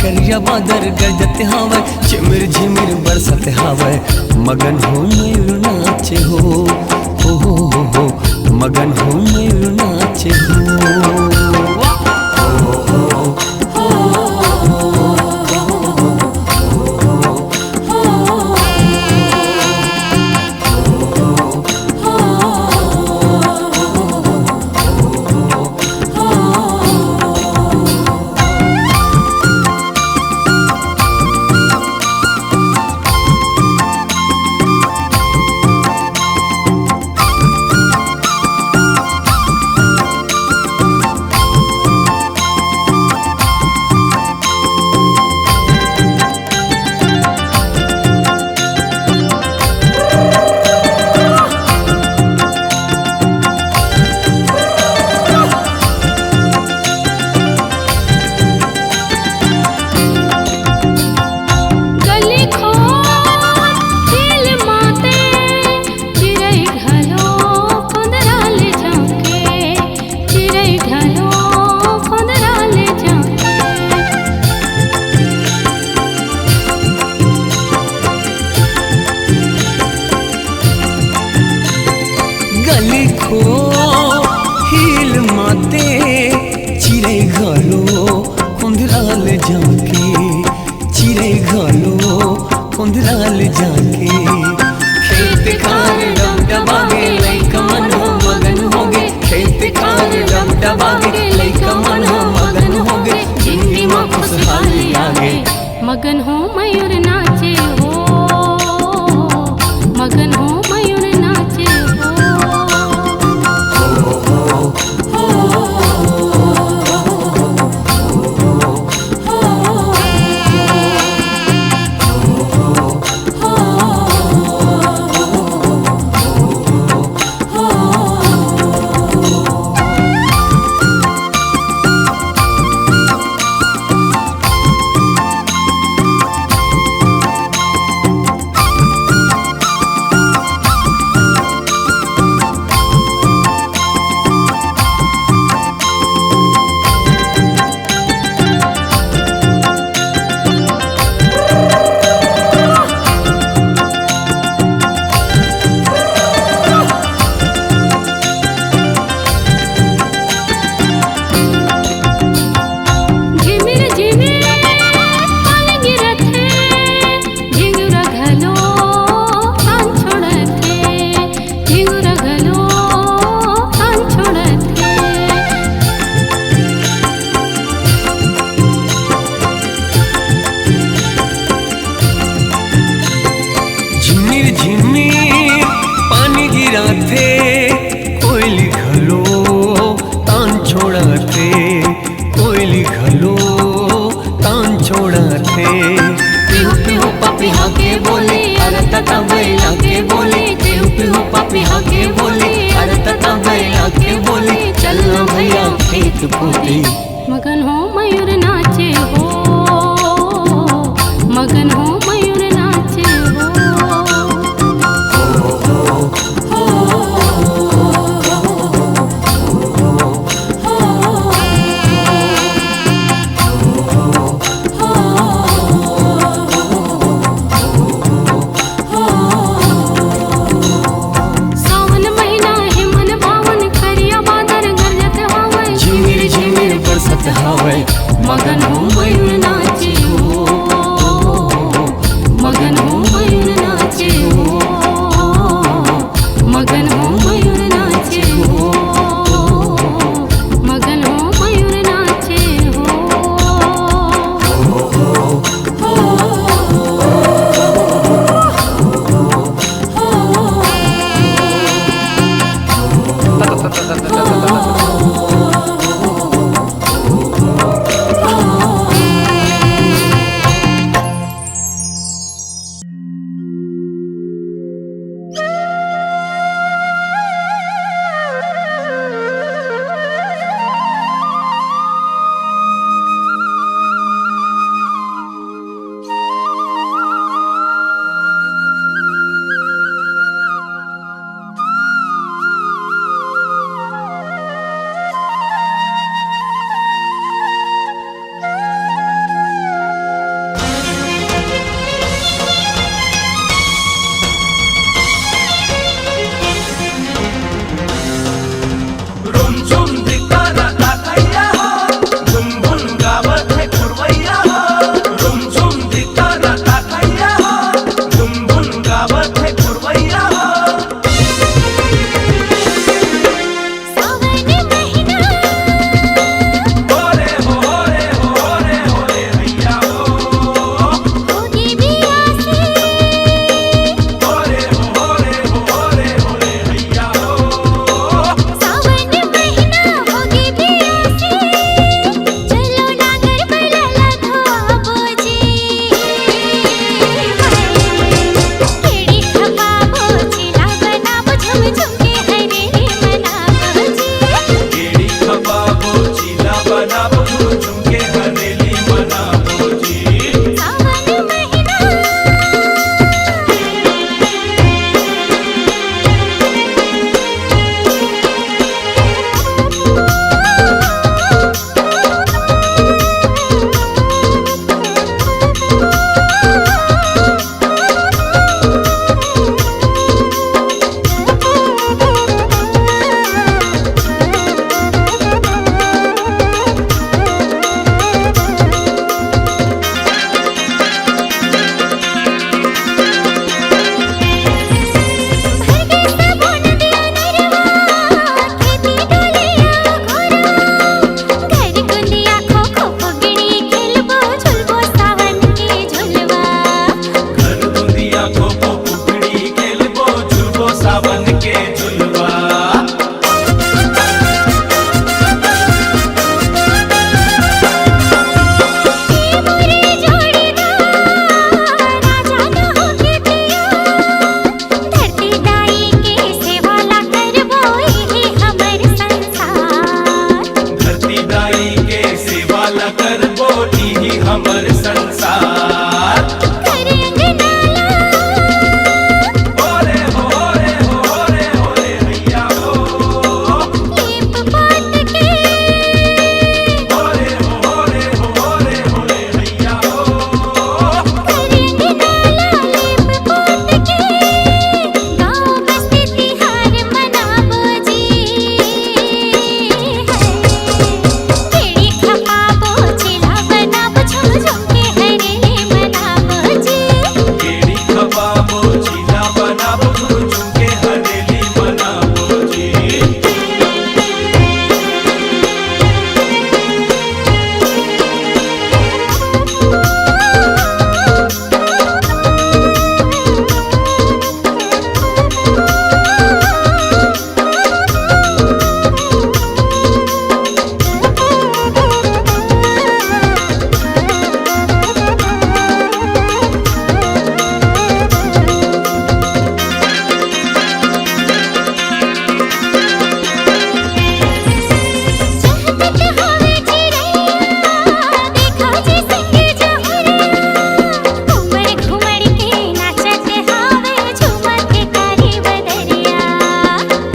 करिया बादर गरजत हावे, चिमिर झिमिर बरसत हावे, मगन हो मयूर नाचे हो, हो मगन हो मयूर नाचे हो। गली खो हिल माते चिरे घलो कुंदराल जाके, चिरे घलो कुंदराल जाके, खेत खार रम डबागे लइका मन हो मगन होगे, खेत खार रम डबागे लइका मन हो मगन होगे, जिंदगी में खुशहाली आगे, मगन हो मयूर नाचे हो, मगन हो मयूर नाचे हो। झिमिर पानी गिराते, कोयली घलो तान छोड़ाते, कोयली घलो तान छोड़ाते, पिहू पिहू पापी हाके बोले, अरे तता बैला के बोले, पिहू पिहू पापी हाके बोले, अरे तता बैला के बोले, चलना भैया खेत पोते, मगन हो मयूर नाचे हो, मगन हो मयूर नाचे हो। सावन महीना है मन भावन, करिया बादर गरजत हावे, झिमिर झिमिर बरसत हावे, संसार घर अंगनाला ओरे हो ओरे हो ओरे ओरे हैया हो लीप पोत के ओरे हो ओरे हो ओरे ओरे हैया हो घर अंगनाला लीप पोत के गाँव बस्ती तिहार मनावो जी केड़ी खपावो चिला बनावो झुम झुम के हरेले मनावो जी केड़ी खपाबो चीला बनाबो झुम झुम के हरेली मनाबो जी चहकत हवे चिड़ैया देखा जी संगे जहुरिया घुमड़ घुमड़ के नाचत हवे झूमत कारी बदरिया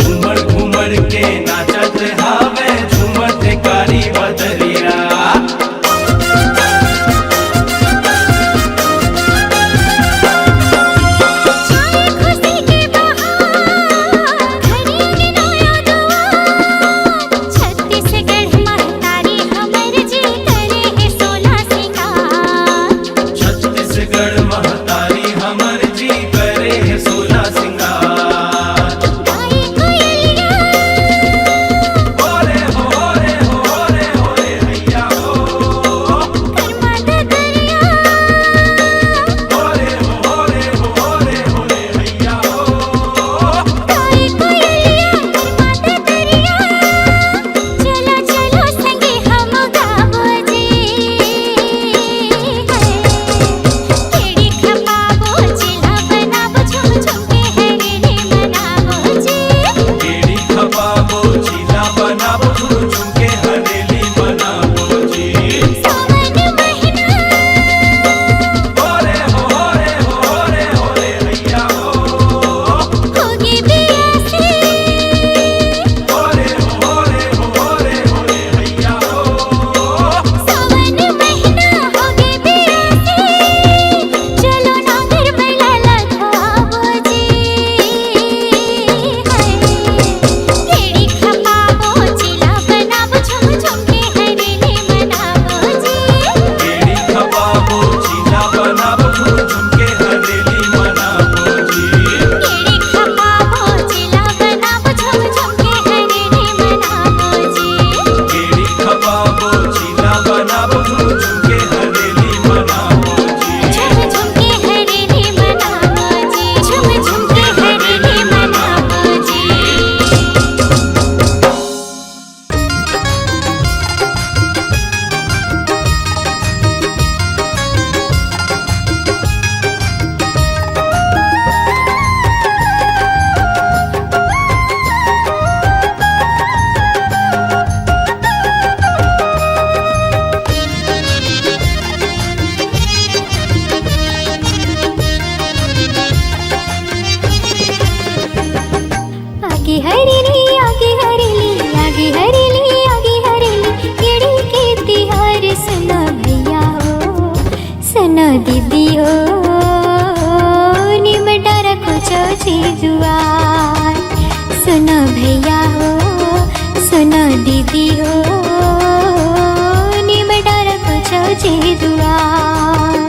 घूमर घूमर के नाचत हावे झूमत कारी बदरिया छाए खुशी के बहार घड़ी अंगनाया दुआर छत्तीसगढ़ महतारी हमर जी करे है 16 सिंगार छत्तीसगढ़ महतारी हमर जी करे है 16 सिंगार गाई कोयलिया ओरे हो ओरे हो ओरे ओरे हैया हो कर्मा दरिया ओरे हो ओरे हो ओरे ओरे हैया हो गाई कोयलिया कर्मा दरिया चलो चलो संगे हम गावो जी केड़ी खपावो चिला बनावो झुम झुम के हरेले मनावो जी केड़ी खपाबो चीला बनाबो झुम झुम के हरेली मनाबो जी सावन महीना ओरे हो ओरे हो ओरे ओरे हैया हो होगी बियासी ओरे हो ओरे हो ओरे ओरे हैया हो सावन महीना होगी बियासी चलो नागर बैला धोआवो जी केड़ी खपावो चिला बनावो झुम झुम के हरेले मनावो जी केड़ी खपाबो चीला बनाबो झुम झुम के हरेली मनाबो जी केड़ी खपावो चिला बनावो झुम झुम के हरेले मनावो जी केड़ी खपाबो चीला बनाबो झुम झुम के हरेली मनाबो जी झुम झुम के हरेले मनावो जी झुम झुम के हरेले मनावो जी आगे हरेली आगे हरेली आगे हरेली आगे हरेली केड़ी के तिहार सुना भैया हो सुना दीदी हो निमटा रखो चौची जुआर सुना भैया हो सुना दीदी हो निमटा रखो चौची जुआर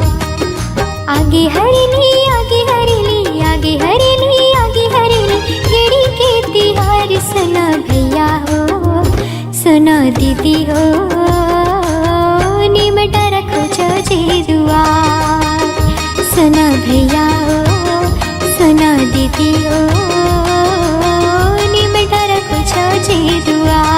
आगे हरेली आगे हरेली आगे हरेली आगे हरेली केड़ी के तिहार सुना भैया हो सुना दीदी हो निमटा रखो चौची दुआर सुना भैया हो सुना दीदी हो निमटा रखो चौची दुआर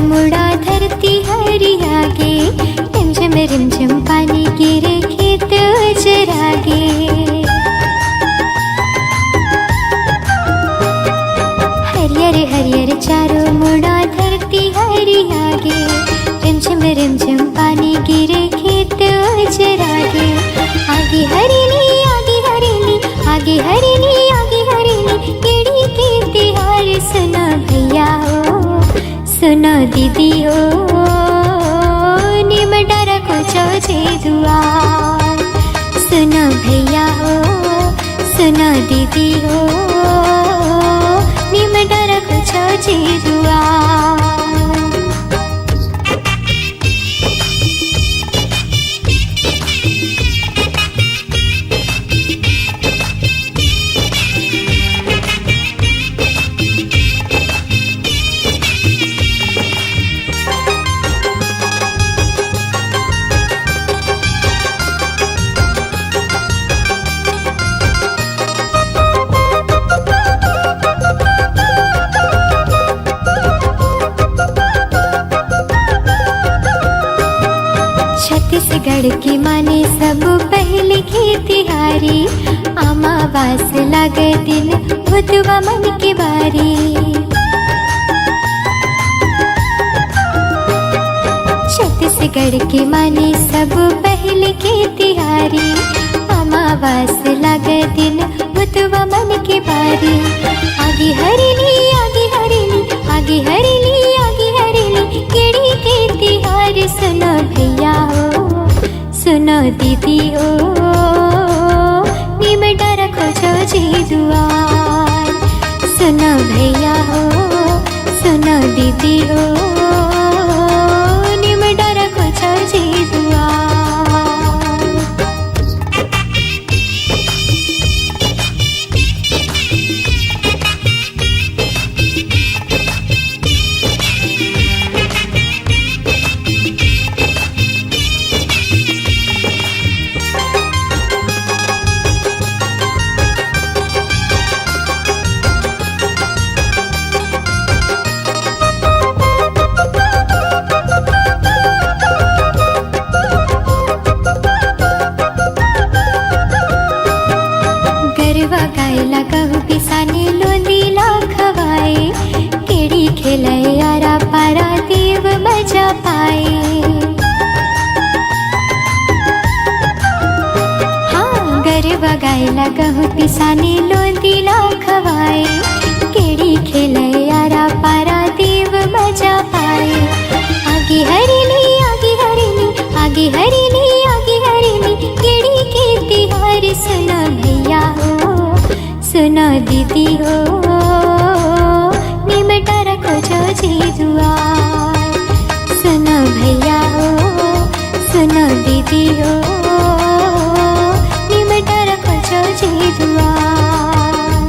मुड़ा धरती हरियागे, रिमझिम रिमझिम पानी गिरे खेत चरागे। हरियर हरियर चारों मुड़ा धरती हरियागे, रिमझिम रिमझिम पानी गिरे खेत चरागे। आगे हरेली आगे हरेली आगे हरेली आगे हरेली, केड़ी के तिहार सुना भैया हो सुनो दीदी हो, निम डारा को चौजे दुआर। सुनो भैया हो सुनो दीदी हो, निम डारा को चौजे दुआर। छत्तीसगढ़ की माने सब पहले खेतिहारी, अमावास लागे दिन भुतवा मन के बारी। छत्तीसगढ़ की माने सब पहले खेतिहारी, अमावास लागे दिन भुतवा मन के बारी। आगे हरेली आगे हरेली आगे हरेली आगे हरेली, केड़ी के तिहार सुनो भैया हो सुनो दीदी हो, निम डारा को चौजे दुआर। सुनो भैया हो सुनो दीदी हो, निम डारा को चौजे दुआर। गायला कहू पिसाने लोंदीला खवाए, केड़ी खेलाए आरा पारा देव मजा पाए। हाँ गरबा गायला कहू पिसाने लोंदीला खवाए, केड़ी खेलाए आरा पारा देव मजा पाए। आगे हरेली आगे हरेली आगे हरेली आगे हरेली, केड़ी के तिहार सुनो भैया हो सुनो दीदी हो, निम डारा को चौजे दुआर। सुनो भैया हो सुनो दीदी हो, निम डारा को चौजे दुआर।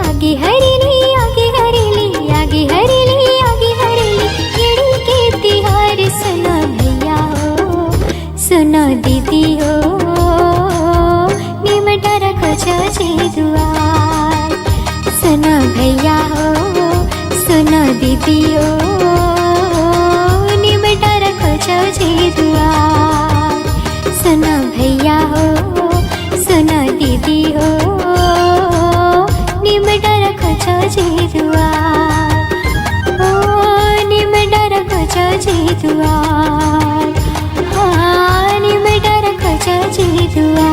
आगे हरेली आगे हरेली आगे हरेली आगे हरेली, केड़ी के तिहार सुनो भैया हो सुनो दीदी हो, निम डारा को चौजे दुआर। सुनो भैया हो सुनो दीदी हो, निम डारा को चौजे दुआर। सुनो भैया हो सुनो दीदी हो, निम डारा को चौजे दुआर। ओ निम डारा को चौजे दुआर, हाँ निम डारा को चौजे दुआर।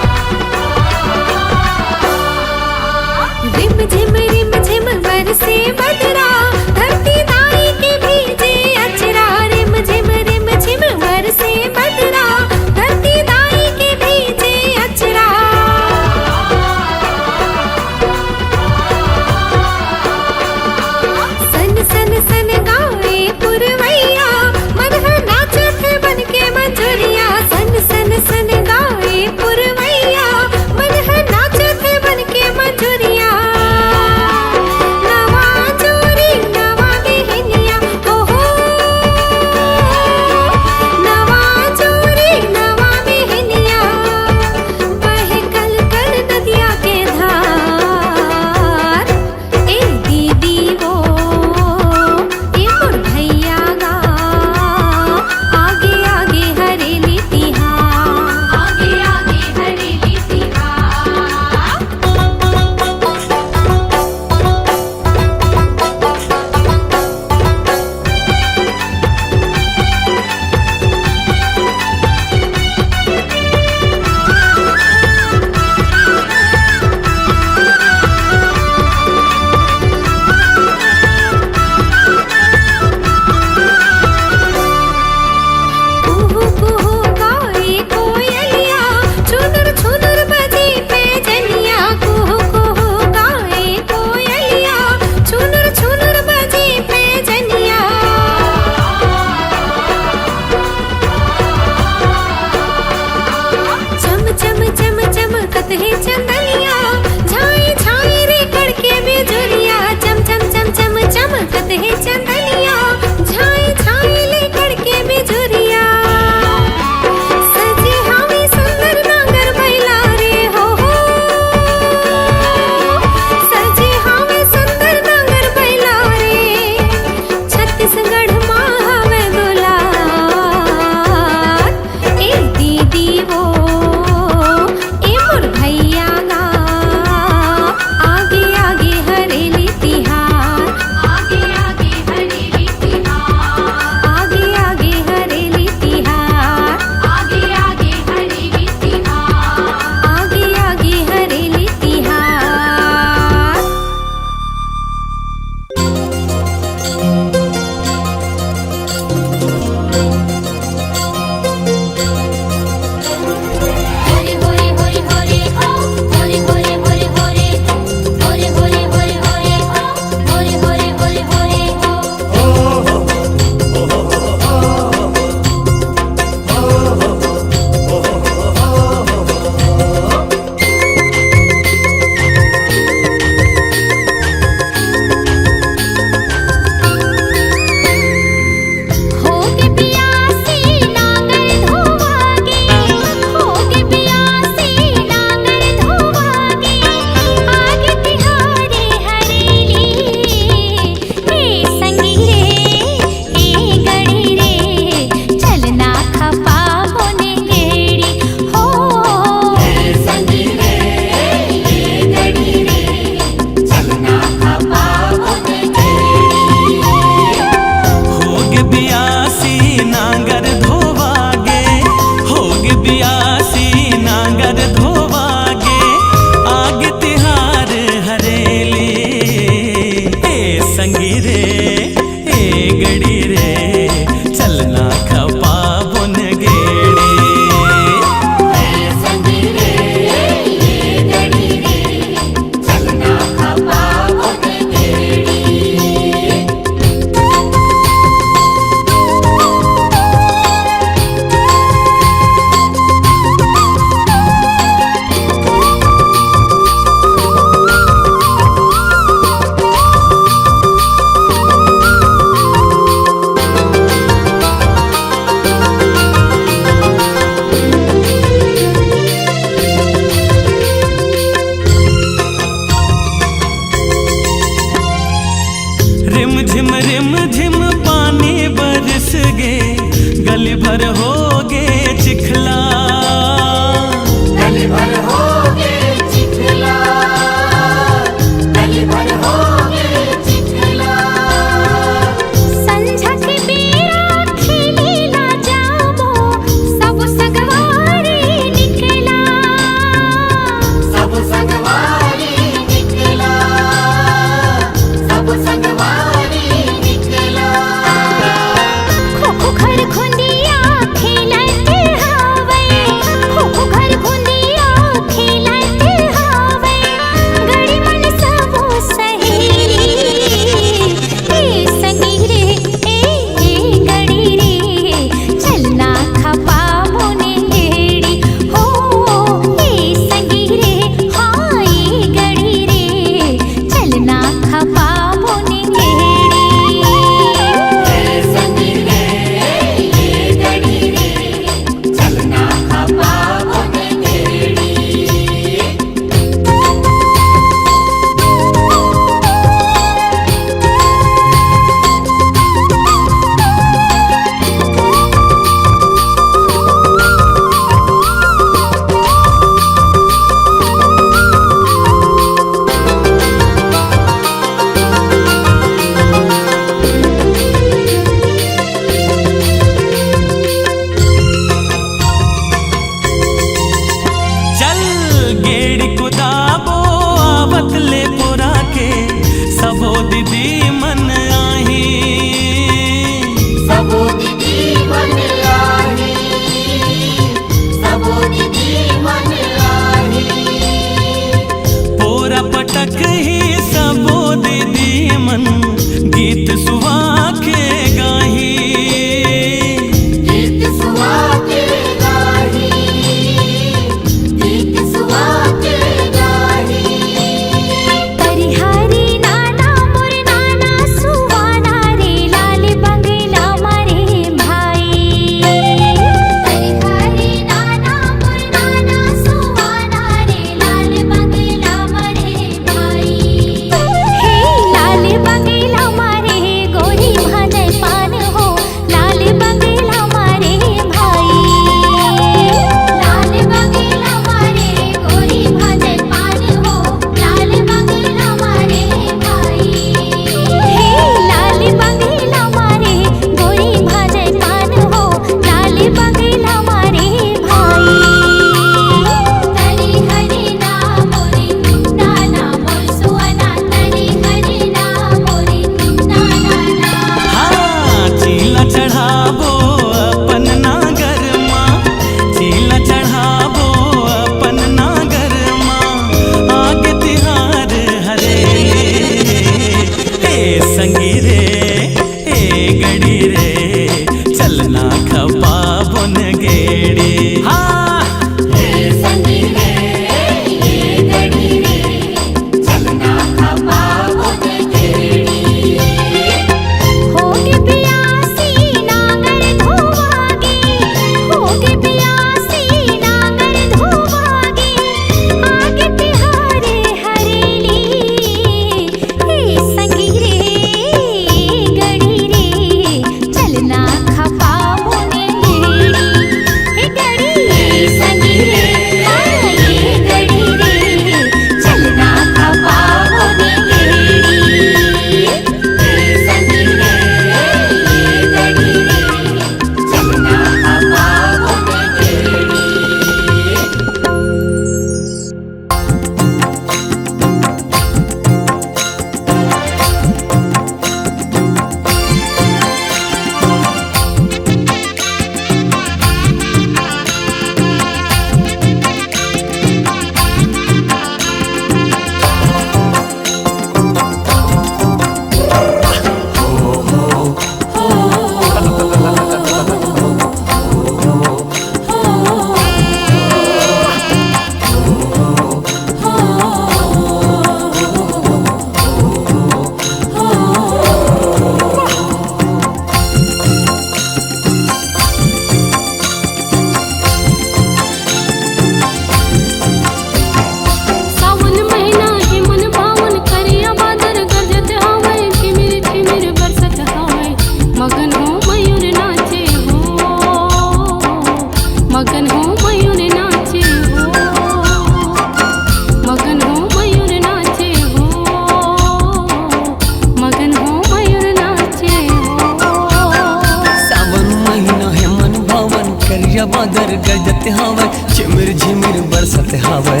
बादर गरजत हवे चिमिर झिमिर बरसत हवे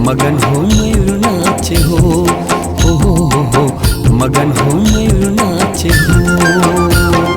मगन हो मयूर नाचे हो हो मगन हो मयूर नाचे हो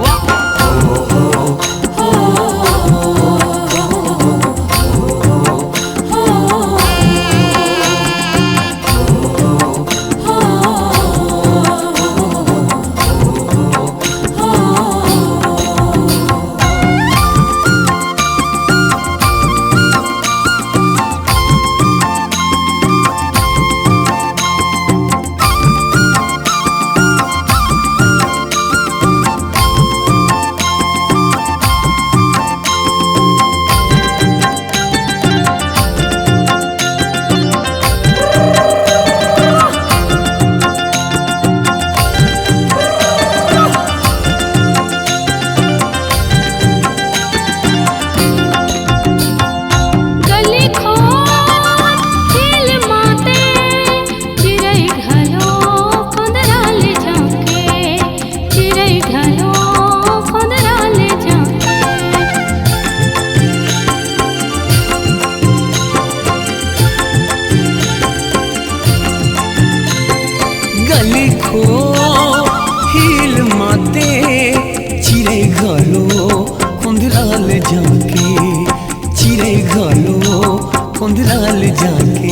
गली खो हिल माते चिरे घलो कुंदराल जाके चिरे घलो कुंदराल जाके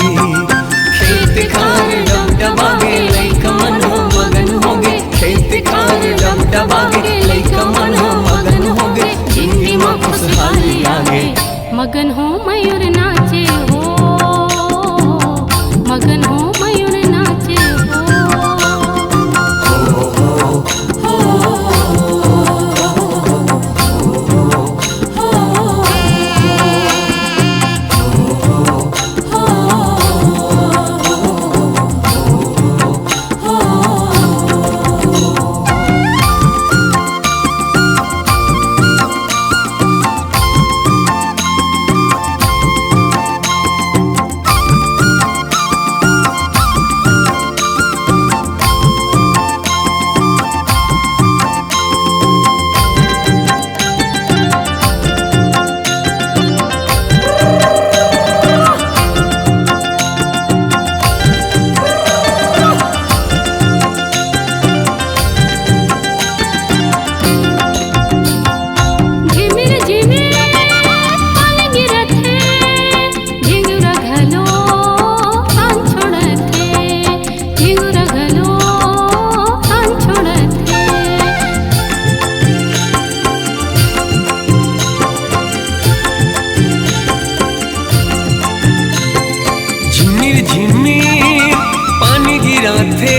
खेत खार डबडबागे लइका मन हो मगन होगे खेत खार डबडबागे लइका मन हो मगन होगे जिंदगी में खुशहाली आगे मगन हो मयूर नाचे हो मगन हो मयूर नाचे झिमिर पानी गिराते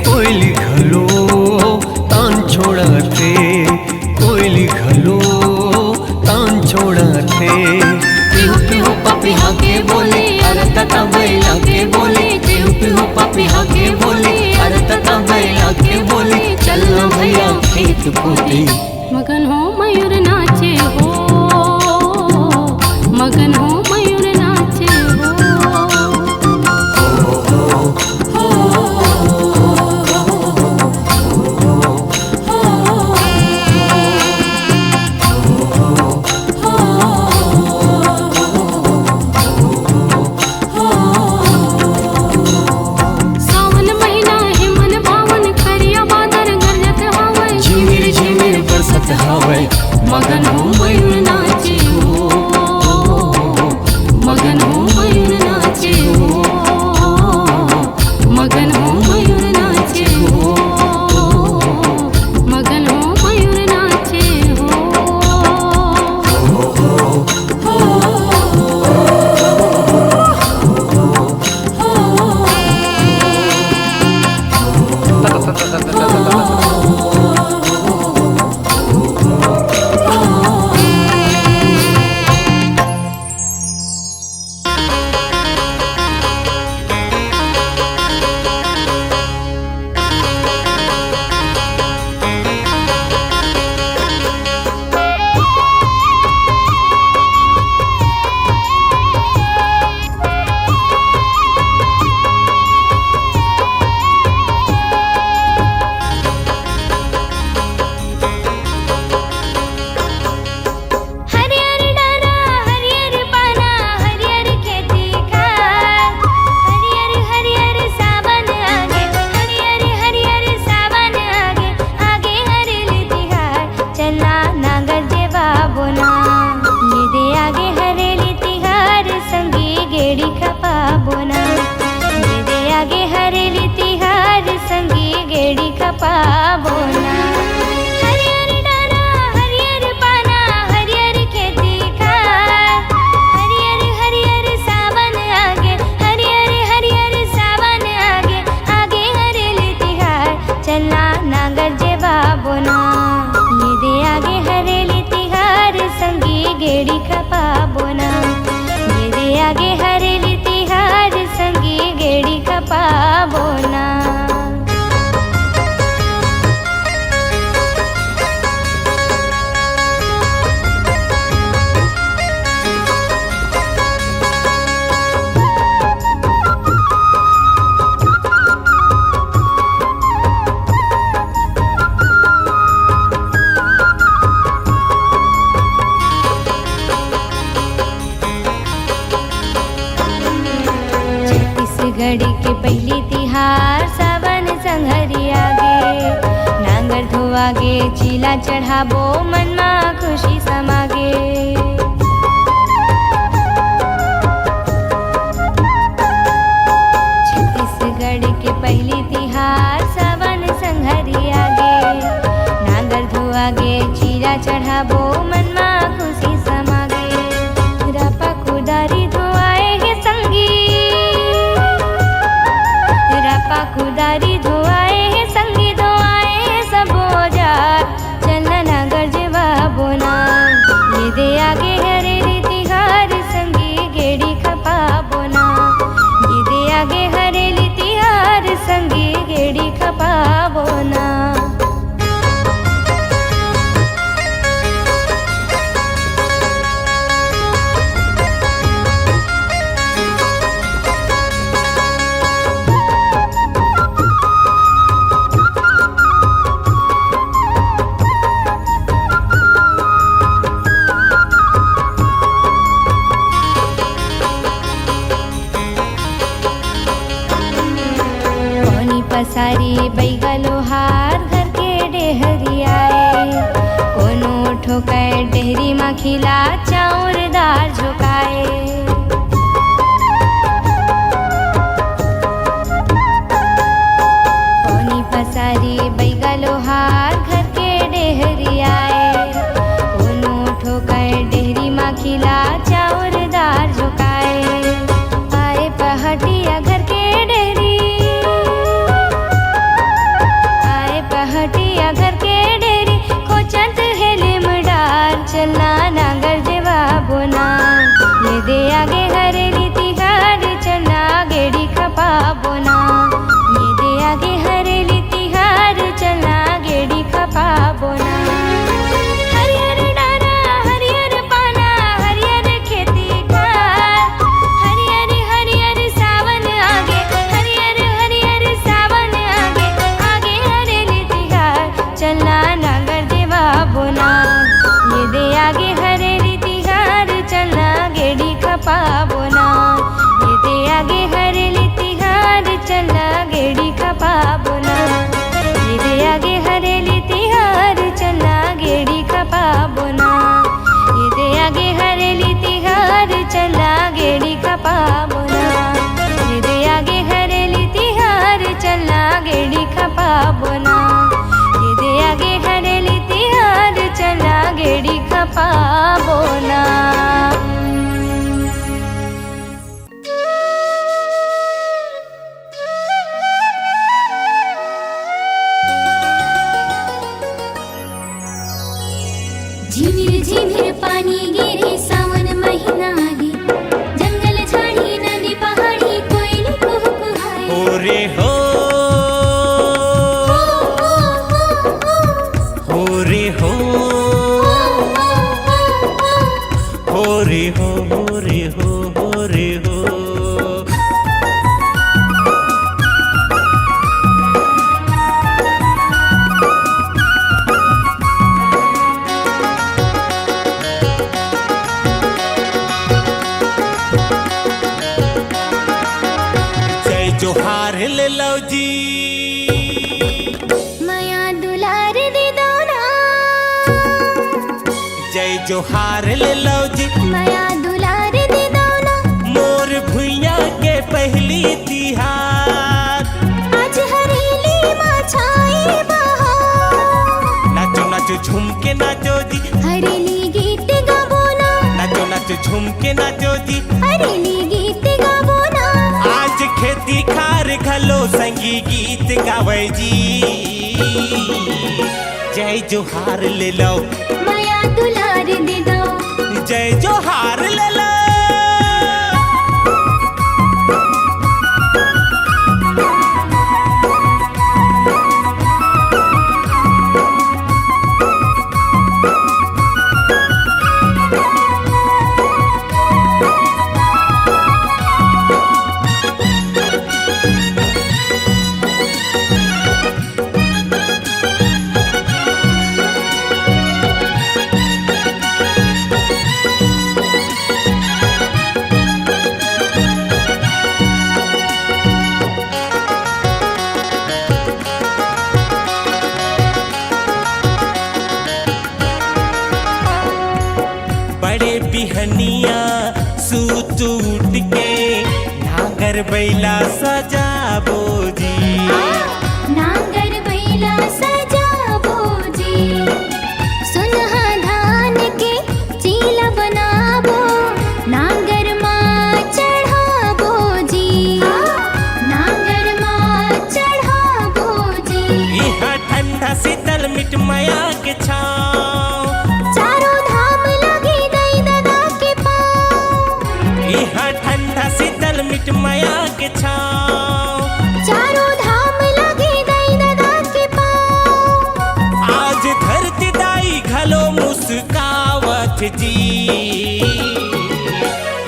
कोयली घलो तान छोड़ाते कोयली घलो तान छोड़ाते पिहु पिहु पपिहा के बोले अरे तता बैला के बोले पिहु पिहु पपिहा के बोले अरे तता बैला के बोले चलना भैया खेत पोते मगन हो मयूर नाचे हो मगन हो मयूर नाचे हो सावन महीना है मन भावन करिया बादर गरजत हवे झिमिर झिमिर बरसत हवे मगन हो मयूर नाचे हो मगन हो मयूर नाचे हो मगन हो मयूर नाचे हो मगन हो मयूर नाचे हो खपा बोना हरियर डारा हरियर पाना हरियर खेती खार हरियर हरियर सावन आगे हरियर हरियर सावन आगे आगे हरेली तिहार चला नागर जेवा बोना ये दे आगे हरेली तिहार संगी गेड़ी खपा बोना ये दे आगे हरेली तिहार संगी गेड़ी खपा बोना छत्तीसगढ़ के पहली तिहार सावन संघरी आगे नांगर धोआगे चीला चढ़ाबो मनमा खुशी समागे छत्तीसगढ़ के पहली तिहार सावन संघरी आगे नांगर धोआगे चीला चढ़ाबो मनमा खुशी समागे रापा कुदारी धोआए हे संगी रापा कुदारी धोआए हे संगी धोआए हे सबो जार चलना नागर जेवा बोना ये दे आगे हरेली तिहार संगी गेड़ी खपा बोना ये दे आगे हरेली तिहार संगी गेड़ी खपा बोना पसारी बैगलोहार घर के डेहरी आए कोनो ठोकर डेहरी मा खिला चाउर दाल झोकाए कोनी पसारी बैगलोहार घर के डेहरी आए कोनो ठोकर डेहरी मा खिला चाउर दाल झोकाए आए पहटिया घर के डेहरी हटिया घर के डेरी खोचत हेलिम डार चलना नागर जेवा बोना ये दे आगे हरेली तिहार चलना गेड़ी खपा बोना ये दे आगे हरेली तिहार चलना गेड़ी खपा बोना हरियर डारा हरियर पाना हरियर खेती खार हरियर हरियर सावन आगे हरियर हरियर सावन आगे आगे हरेली चलना नागर जेवा बोना ये दे आगे हरेली तिहार चलना गेड़ी खपा बोना ये दे आगे हरेली तिहार चलना गेड़ी खपा बोना ये दे आगे हरेली तिहार चलना गेड़ी खपा बोना ये दे आगे हरेली तिहार चलना गेड़ी खपा बोना ये दे आगे हरेली तिहार चलना गेड़ी खपा बोना ये दे आगे हरेली तिहार चलना गेड़ी खपा बोना झिमिर झिमिर पानी गिरे सावन महीना आगे जंगल झाड़ी नदी पहाड़ी कोयली कुहकुहाए हो रे हो रे हो रे हो रे हो रे हो जोहार ले लो जी माया दुलार दे दौना जय जोहार ले लो जी माया दुलार दे दौना मोर भुइया के पहली तिहार आज हरेली माँ छाई झूम के नाचो जी, हरेली गीत गाबो ना, नाचो नाचो झूम के नाचो जी। हरेली गीत गाबो ना, आज खेती खार घलो संगी गीत गावे जी। जय जोहार ले लो, माया दुलार दे दो, जय जोहार ले लो। बड़े बिहनिया सूत उठ के नागर बैला सजाबो जी, नांगर बैला सजाबो जी। सुनहा धान के चीला बनाबो, नांगर माँ चढ़ाबो जी, नांगर माँ चढ़ाबो जी। यहाँ ठंडा शीतल मिट माया के छाँव, चारों धाम लगे दई दादा के पाँव, यहाँ ठंडा शीतल मिट माया के छाँव। चारों धाम लगे दई दादा के पाँव। आज धरती दाई घलो मुस्कावत जी।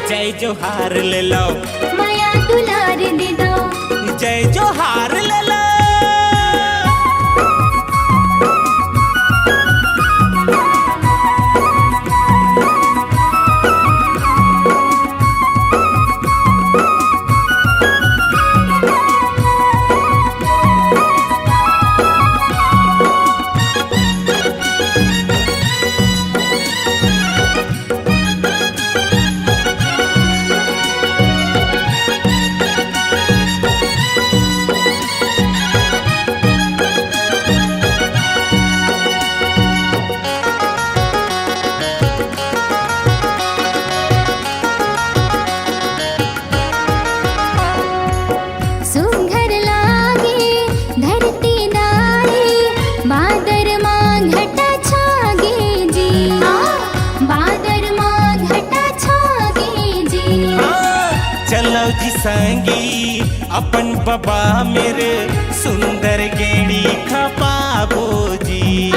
जय जोहार ले लो, माया दुलार दे दो, जय जोहार ले लो। सुघर लागे धरती दाई, बादर माँ घटा छागे जी, बादर माँ घटा छागे जी। चलो जी संगी अपन बाबा मेरे सुंदर गेड़ी खपाबो जी।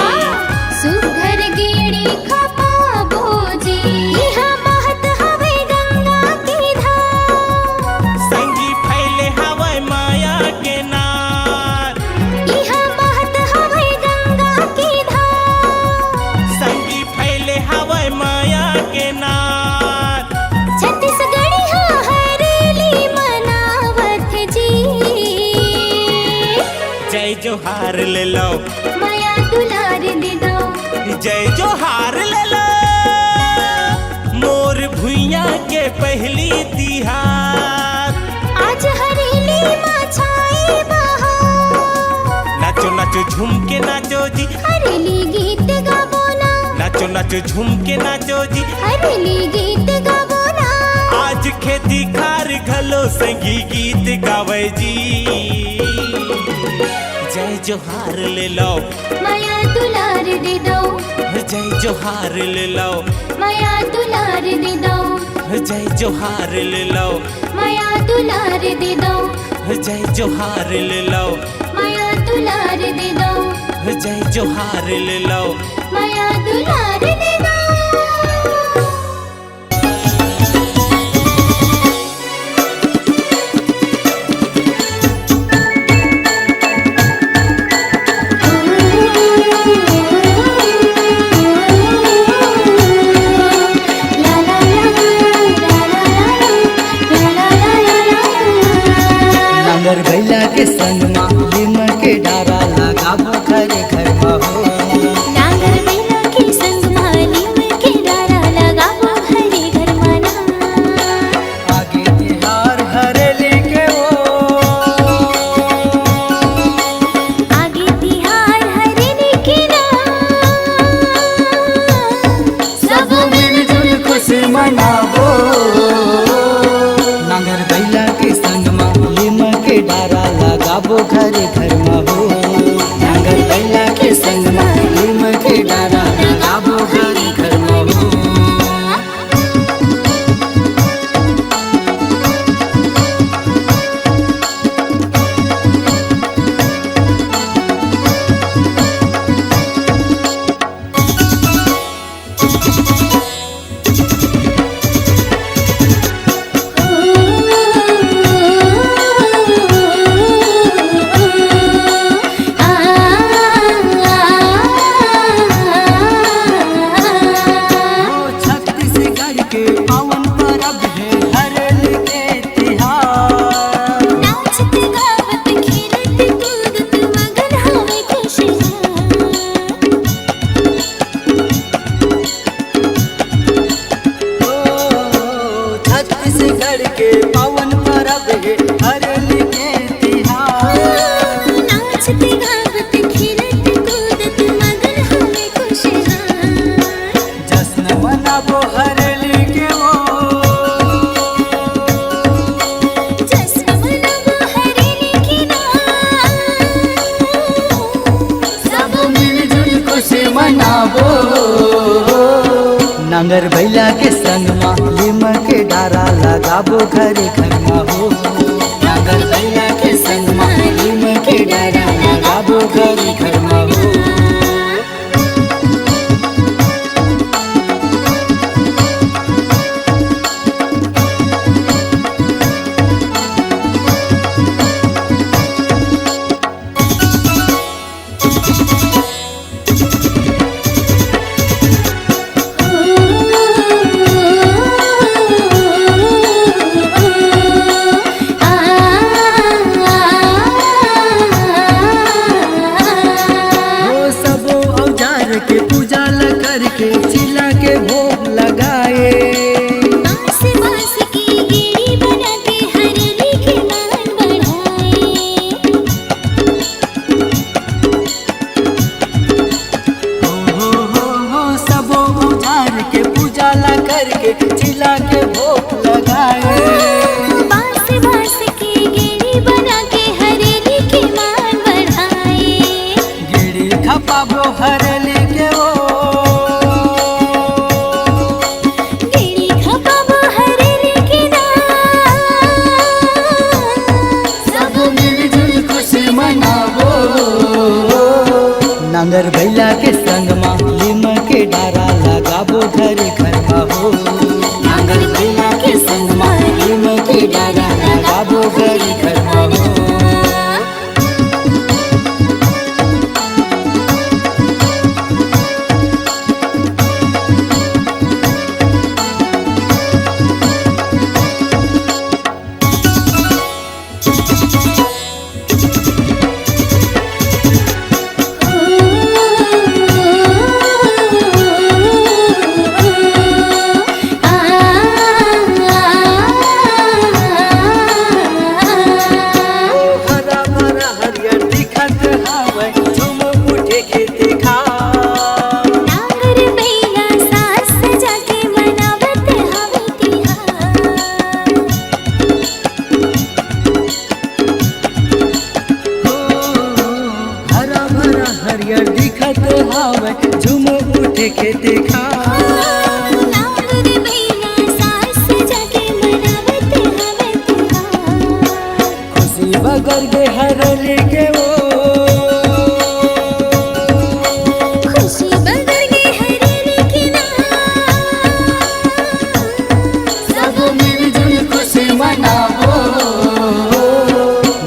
सुघर गेड़ी खपाबो जी, यहाँ महत हवे गंगा की धार, संगी फैले हवाई माया के नार, यहाँ महत हवे गंगा की धार। संगी फैले हवाई माया के नार। छत्तीसगढ़ी हाँ हरेली मनावत जी, जय जोहार ले लो, माया दुलार दे दो, जय जोहार ले लो। मोर भुइया के पहली तिहार, आज हरेली माँ छाई बहार। नाचो नाचो झूम के नाचो जी, हरेली गीत गाबो ना, नाचो नाचो झूम के नाचो जी। हरेली गीत गाबो ना, आज खेती खार घलो संगी गीत गावे जी। जय जोहार ले लो, माया दुलार दे दो, जय जोहार ले लो, माया दुलार दे दो, जय जोहार ले लो, माया दुलार दे दो, जय जोहार ले लो, माया दुलार दे दो, जय जोहार ले लो। माया दुलार दे दो। नांगर बैला के संग लीम के डारा लगाबो घरे घर हो। नांगर बैला के संग लीम के डारा लगाबो घरे घर मना। आगे तिहार हरेली के हो, आगे तिहार हरेली के ना। मनाबो नांगर बैला के संग में लीम के डारा लगाबो घरे घर में हो नांगर बैला के संग में लीम के डारा लगाबो घरे घर में हो के पावन परब है हरेली के तिहार नाचते गावत खेलत कूदत मगन हमें खुशहाल जश्न मनाबो हरेली के वो जश्न मनाबो हरेली के सब मिलजुल खुशी मनाबो नांगर बैला के संग में लीम के डारा लगाबो घरे घर में हो नांगर बैला के संग में लीम के डारा लगाबो घरे घर में हो के पूजा ल करके चिल्ला के भोग लगाए बांस बांस की गेड़ी बनाते हरेली के मान बढ़ाए हो सबो औजार के पूजा ला करके चिल्ला के भोग लगाए बांस बांस की गेड़ी बनाते हरेली के मान बढ़ाए गेड़ी खपाबो हरेली के वो गेड़ी खपाबो हरेली के सब मिलजुल खुशी मनाबो नांगर बैला के संग में लीम के डारा लगाबो घरे घर में हो नांगर बैला के संग में लीम के डारा लगाबो घरे घर में हो हरियर दिखत हवे झूम उठे के देखा नांगर बैला सास जाके मनावत हवे तिहार खुशी बगर गे हरली के वो खुशी बगर गे हरेली के सब मिलजुल खुशी मनाबो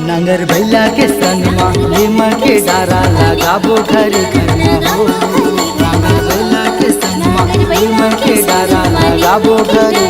नांगर बैला के संग में लीम के डारा लगाबो घरे घर में हो नांगर बैला के संग में लीम के डारा लगाबो घरे